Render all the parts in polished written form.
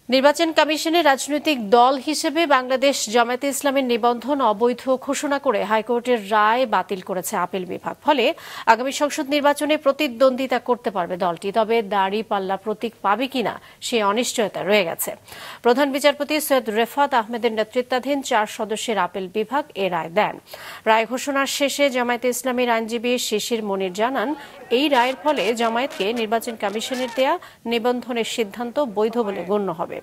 নির্বাচন কমিশনের রাজনৈতিক দল হিসেবে বাংলাদেশ জামায়াতে ইসলামের নিবন্ধন অবৈধ ঘোষণা করে হাইকোর্টের রায় বাতিল করেছে আপিল বিভাগ। ফলে আগামী সংসদ নির্বাচনে প্রতিদ্বন্দ্বিতা করতে পারবে দলটি, তবে দাঁড়িপাল্লা প্রতীক পাবে কিনা সে অনিশ্চয়তা রয়ে গেছে। প্রধান বিচারপতি সৈয়দ রেফাত আহমেদের নেতৃত্বাধীন 4 সদস্যের আপিল বিভাগ এ রায় দেন। রায় ঘোষণার শেষে জামায়াতে ইসলামের আইনজীবী শিশির মনির জানান, এই রায়ের ফলে জামায়াতকে নির্বাচন কমিশনের দেয়া নিবন্ধনের সিদ্ধান্ত বৈধ বলে গণ্য হবে।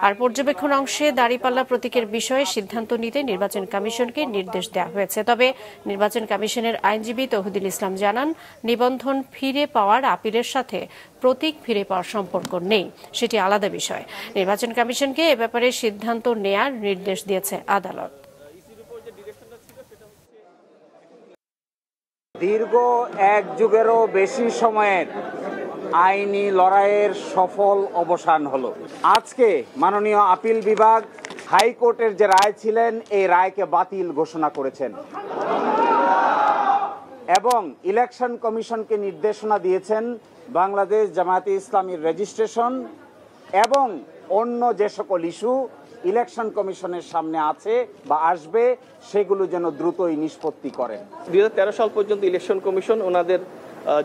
আর পর্যবেক্ষণ অংশে দাঁড়িপাল্লা প্রতীকের বিষয়ে সিদ্ধান্ত নিতে নির্বাচন কমিশনকে নির্দেশ দেওয়া হয়েছে। তবে নির্বাচন কমিশনের আইনজীবী তৌহিদুল ইসলাম জানান, নিবন্ধন ফিরে পাওয়ার আপিলের সাথে প্রতীক ফিরে পাওয়ার সম্পর্ক নেই, সেটি আলাদা বিষয়। নির্বাচন কমিশনকে এ ব্যাপারে সিদ্ধান্ত নেয়ার নির্দেশ দিয়েছে আদালত। দীর্ঘ 1 যুগেরও বেশি সময়ের আইনি লড়াইয়ের সফল অবসান হলো। আজকে মাননীয় আপিল বিভাগ হাইকোর্টের যে রায় ছিলেন এই রায়কে বাতিল ঘোষণা করেছেন এবং ইলেকশন কমিশনকে নির্দেশনা দিয়েছেন বাংলাদেশ জামায়াতে ইসলামীর রেজিস্ট্রেশন এবং অন্য যে সকল ইস্যু ইলেকশন কমিশনের সামনে আছে বা আসবে সেগুলো যেন দ্রুতই নিষ্পত্তি করেন। 2013 সাল পর্যন্ত ইলেকশন কমিশন ওনাদের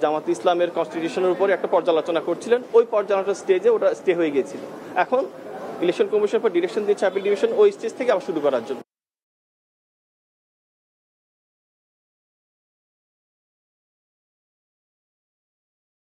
জামায়াতে ইসলামের কনস্টিটিউশনের উপরে একটা পর্যালোচনা করছিলেন। ওই পর্যালোচনার স্টেজে ওটা স্টে হয়ে গিয়েছিল। এখন ইলেকশন কমিশন পর ডিরেকশন দিয়েছে আপিল ডিভিশন ওই স্টেজ থেকে আবার শুরু করার জন্য।